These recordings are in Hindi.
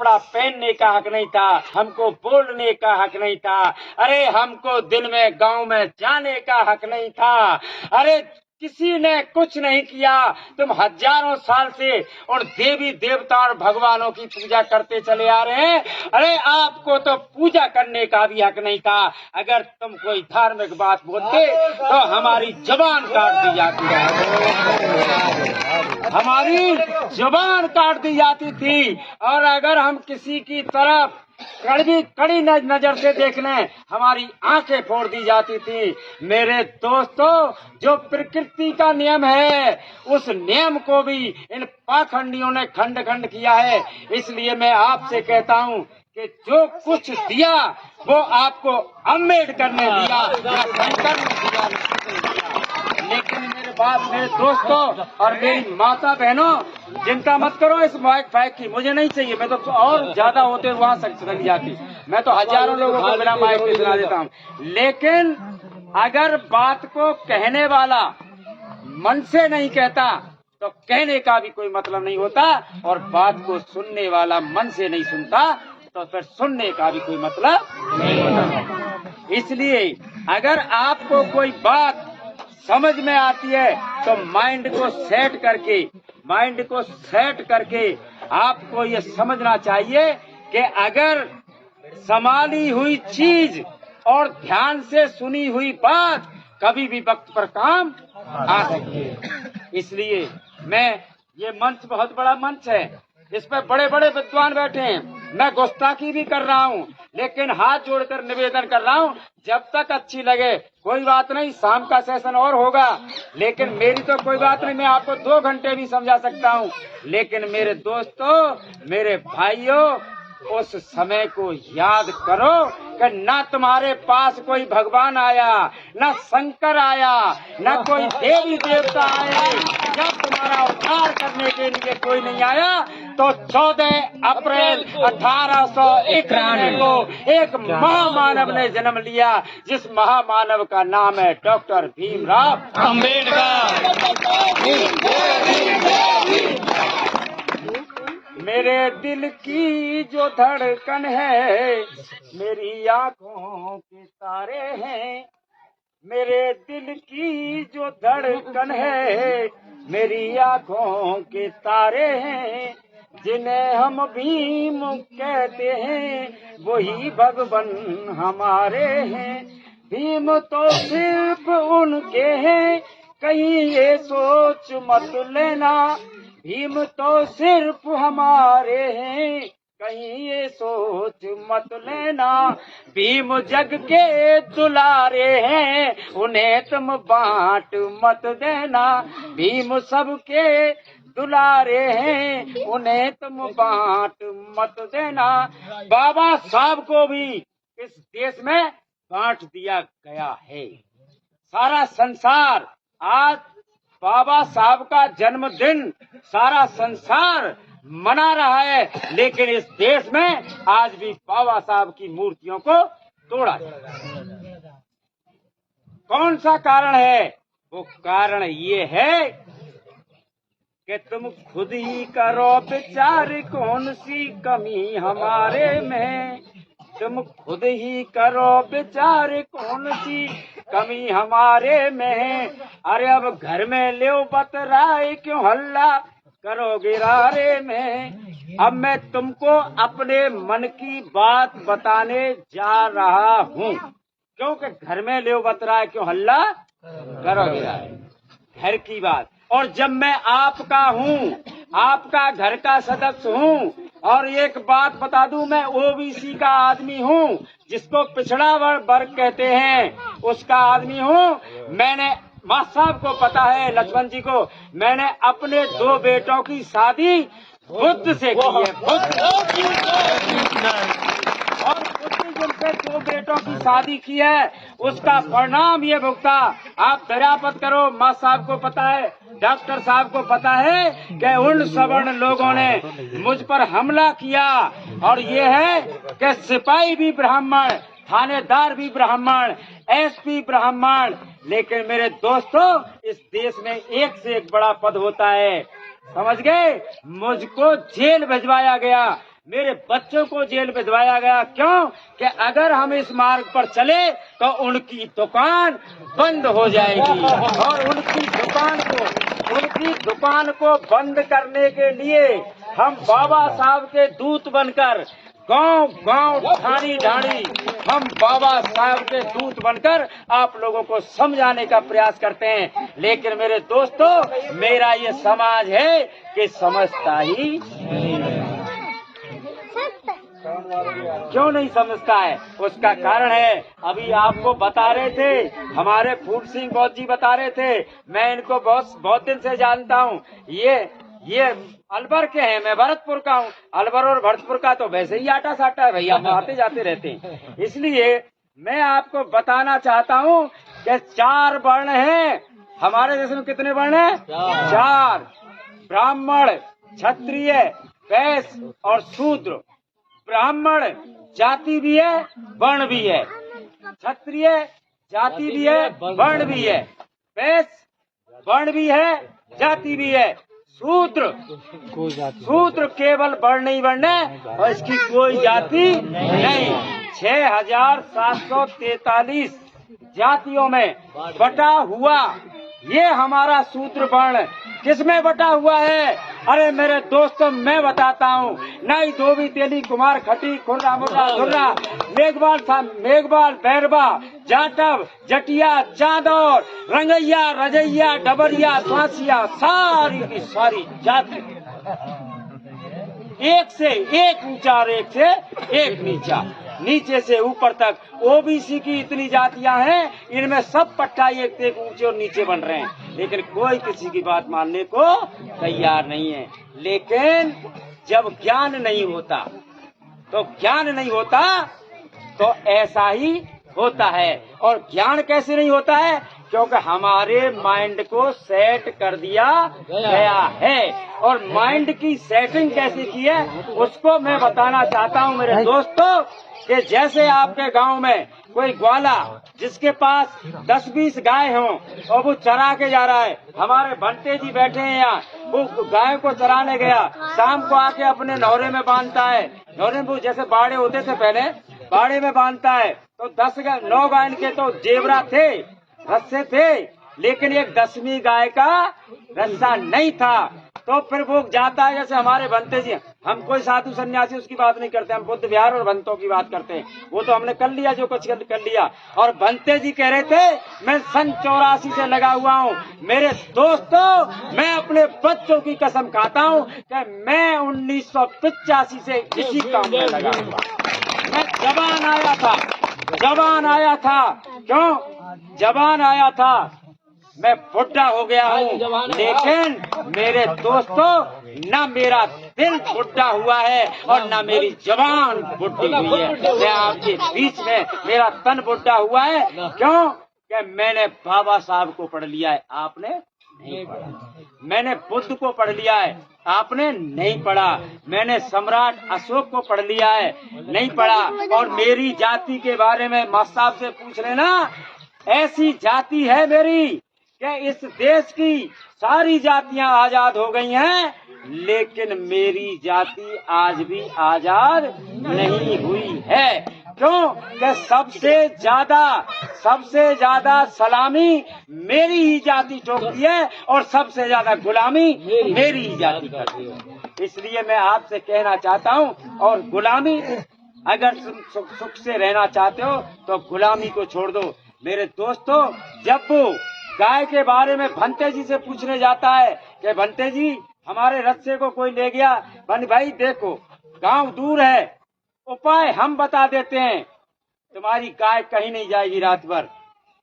कपड़ा पहनने का हक नहीं था, हमको बोलने का हक नहीं था, अरे हमको दिन में गांव में जाने का हक नहीं था। अरे किसी ने कुछ नहीं किया। तुम हजारों साल से उन देवी देवता और भगवानों की पूजा करते चले आ रहे हैं। अरे आपको तो पूजा करने का भी हक नहीं था। अगर तुम कोई धार्मिक बात बोलते तो हमारी जुबान काट दी जाती है, हमारी जुबान काट दी जाती थी। और अगर हम किसी की तरफ कड़ी नजर से देख लें, हमारी आंखें फोड़ दी जाती थी। मेरे दोस्तों, जो प्रकृति का नियम है, उस नियम को भी इन पाखंडियों ने खंड खंड किया है। इसलिए मैं आपसे कहता हूँ कि जो कुछ दिया वो आपको अम्बेडकर ने दिया या शंकर ने दिया, लेकिन मेरे दोस्तों और मेरी माता बहनों, चिंता मत करो इस माइक फाइक की, मुझे नहीं चाहिए। मैं तो और ज्यादा होते वहां चली जाती, मैं तो हजारों लोगों को बिना माइक के सुना देता हूँ। लेकिन अगर बात को कहने वाला मन से नहीं कहता तो कहने का भी कोई मतलब नहीं होता, और बात को सुनने वाला मन से नहीं सुनता तो फिर सुनने का भी कोई मतलब नहीं होता। इसलिए अगर आपको कोई बात समझ में आती है तो माइंड को सेट करके आपको ये समझना चाहिए कि अगर संभाली हुई चीज और ध्यान से सुनी हुई बात कभी भी वक्त पर काम आ सकती है। इसलिए ये मंच बहुत बड़ा मंच है, इस पर बड़े बड़े विद्वान बैठे हैं। मैं गुस्ताखी भी कर रहा हूँ, लेकिन हाथ जोड़कर निवेदन कर रहा हूँ, जब तक अच्छी लगे कोई बात नहीं, शाम का सेशन और होगा। लेकिन मेरी तो कोई बात नहीं, मैं आपको 2 घंटे भी समझा सकता हूँ। लेकिन मेरे दोस्तों, मेरे भाइयों, उस समय को याद करो कि ना तुम्हारे पास कोई भगवान आया, ना शंकर आया, ना कोई देवी देवता आए। जब तुम्हारा उद्धार करने के लिए कोई नहीं आया तो 14 अप्रैल 1891 को एक महामानव ने जन्म लिया, जिस महामानव का नाम है डॉक्टर भीमराव अम्बेडकर। मेरे दिल की जो धड़कन है, मेरी आंखों के तारे हैं। मेरे दिल की जो धड़कन है, मेरी आंखों के तारे हैं। जिन्हें हम भीम कहते हैं, वही भगवान हमारे हैं। भीम तो सिर्फ उनके हैं, कहीं ये सोच मत लेना। भीम तो सिर्फ हमारे हैं, कहीं ये सोच मत लेना। भीम जग के दुलारे हैं, उन्हें तुम बांट मत देना। भीम सबके दुलारे हैं, उन्हें तुम बांट मत देना। बाबा साहब को भी इस देश में बांट दिया गया है। सारा संसार आज बाबा साहब का जन्मदिन सारा संसार मना रहा है, लेकिन इस देश में आज भी बाबा साहब की मूर्तियों को तोड़ा जाता है। कौन सा कारण है? वो कारण ये है कि तुम खुद ही करो विचार, कौन सी कमी हमारे में। तुम खुद ही करो विचार, कौन सी कमी हमारे में है। अरे अब घर में ले बतराए, क्यों हल्ला करोगे रारे में। अब मैं तुमको अपने मन की बात बताने जा रहा हूँ, क्योंकि घर में ले बतराए, क्यों हल्ला करोगे रारे, घर की बात। और जब मैं आपका हूँ, आपका घर का सदस्य हूँ, और एक बात बता दूं, मैं ओबीसी का आदमी हूँ, जिसको पिछड़ा वर्ग कहते हैं, उसका आदमी हूँ। मैंने माँ साहब को पता है, लक्ष्मण जी को, मैंने अपने 2 बेटों की शादी बुद्ध से की है। और बुद्धिज्म से 2 बेटों की शादी की है, उसका परिणाम ये भुगता। आप दरियापत करो, माँ साहब को पता है, डॉक्टर साहब को पता है कि उन सवर्ण लोगों ने मुझ पर हमला किया। और ये है कि सिपाही भी ब्राह्मण, थानेदार भी ब्राह्मण, एसपी ब्राह्मण। लेकिन मेरे दोस्तों, इस देश में एक से एक बड़ा पद होता है, समझ गए। मुझको जेल भिजवाया गया, मेरे बच्चों को जेल भिजवाया गया। क्यों? कि अगर हम इस मार्ग पर चले तो उनकी दुकान बंद हो जाएगी, और उनकी दुकान को बंद करने के लिए हम बाबा साहब के दूत बनकर गांव गांव ढाणी ढाणी हम बाबा साहब के दूत बनकर आप लोगों को समझाने का प्रयास करते हैं। लेकिन मेरे दोस्तों, मेरा ये समाज है कि समझता ही नहीं है। क्यों नहीं समझता है? उसका कारण है, अभी आपको बता रहे थे, हमारे फूल सिंह बौद्ध जी बता रहे थे, मैं इनको बहुत दिन से जानता हूँ। ये अलवर के हैं, मैं भरतपुर का हूँ। अलवर और भरतपुर का तो वैसे ही आटा साटा है भैया, हम आते जाते रहते हैं। इसलिए मैं आपको बताना चाहता हूँ कि 4 वर्ण हैं हमारे देश में। कितने वर्ण हैं? 4। ब्राह्मण, क्षत्रिय, वैश्य और शूद्र। ब्राह्मण जाति भी है, वर्ण भी है। क्षत्रिय जाति भी है, वर्ण भी है। वैश्य वर्ण भी है, जाति भी है। शूद्र केवल वर्ण नहीं, वर्ण है और इसकी कोई जाति नहीं। 6743 जातियों में बटा हुआ ये हमारा शूद्र वर्ण किसमें बटा हुआ है? अरे मेरे दोस्तों, मैं बताता हूँ। नाई, धोबी, तेली, कुमार, खटी, खुर्रा, मुर्रा, धुर्रा, मेघवाल, भैरवा, जाटव, जटिया, चादौर, रंगैया, रजैया, डबरिया, स्वासिया, सारी की सारी जाति एक से एक ऊंचा और एक से एक नीचा, नीचे से ऊपर तक। ओबीसी की इतनी जातियां हैं, इनमें सब पट्टा एक से एक ऊंचे और नीचे बन रहे हैं, लेकिन कोई किसी की बात मानने को तैयार नहीं है। लेकिन जब ज्ञान नहीं होता तो ऐसा ही होता है। और ज्ञान कैसे नहीं होता है? क्योंकि हमारे माइंड को सेट कर दिया गया है। और माइंड की सेटिंग कैसे की है उसको मैं बताना चाहता हूँ मेरे दोस्तों, कि जैसे आपके गांव में कोई ग्वाला जिसके पास 10-20 गाय हों और वो चरा के जा रहा है, हमारे भंते जी बैठे हैं यहाँ, वो गाय को चराने गया, शाम को आके अपने नौरे में बांधता है। नौरे में जैसे बाड़े होते थे पहले, बाड़े में बांधता है। तो 9 गाय के तो जेवरा थे, रस्से थे, लेकिन एक 10वीं गाय का रस्सा नहीं था। तो फिर वो जाता है, जैसे हमारे भंते जी, हम कोई साधु सन्यासी उसकी बात नहीं करते, हम बुद्ध विहार और भंतों की बात करते हैं। वो तो हमने कर लिया जो कुछ कर लिया। और भंते जी कह रहे थे, मैं सन 84 से लगा हुआ हूँ। मेरे दोस्तों, मैं अपने बच्चों की कसम खाता हूँ कि मैं 1985 से इसी काम में लगा हुआ। मैं जवान आया था। क्यों जवान आया था? मैं बुढ़ा हो गया हूँ, लेकिन मेरे दोस्तों, न मेरा दिल बुढ़ा हुआ है और न मेरी जवान बुढ़ी हुई है। मैं आपके बीच में, मेरा तन बुढ़ा हुआ है। क्यों? कि मैंने बाबा साहब को पढ़ लिया है, आपने नहीं पढ़ा। मैंने बुद्ध को पढ़ लिया है, आपने नहीं पढ़ा। मैंने सम्राट अशोक को पढ़ लिया है, नहीं पढ़ा। और मेरी जाति के बारे में मास्टर साहब से पूछ लेना, ऐसी जाति है मेरी कि इस देश की सारी जातियां आजाद हो गई हैं, लेकिन मेरी जाति आज भी आजाद नहीं हुई है। क्यों? कि सबसे ज्यादा सलामी मेरी ही जाति ठोकती है और सबसे ज्यादा गुलामी मेरी ही जाति करती है। इसलिए मैं आपसे कहना चाहता हूँ, और गुलामी, अगर सुख से रहना चाहते हो तो गुलामी को छोड़ दो। मेरे दोस्तों, जब वो गाय के बारे में भंते जी से पूछने जाता है कि भंते जी, हमारे रस्से को कोई ले गया। भाई देखो, गांव दूर है, उपाय हम बता देते हैं, तुम्हारी गाय कहीं नहीं जाएगी रात भर।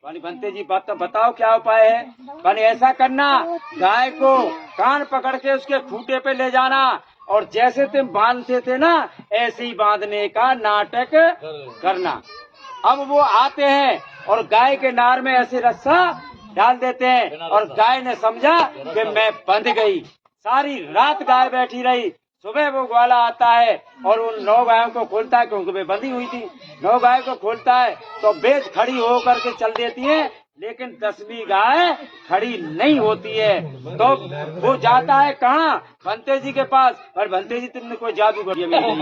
भंते जी बताओ क्या उपाय है? ऐसा करना, गाय को कान पकड़ के उसके खूंटे पे ले जाना, और जैसे तुम बांधते थे ना, ऐसे ही बांधने का नाटक करना। अब वो आते हैं और गाय के नार में ऐसे रस्सा डाल देते हैं, और गाय ने समझा कि मैं बंध गई। सारी रात गाय बैठी रही। सुबह वो ग्वाला आता है और उन 9 गायों को खोलता है, क्योंकि वे बंधी हुई थी। 9 गाय को खोलता है तो बेच खड़ी होकर के चल देती है, लेकिन 10वीं गाय खड़ी नहीं होती है। तो वो जाता है कहाँ? भंते जी के पास। पर भंते जी, तुमने कोई जादू कर दिया।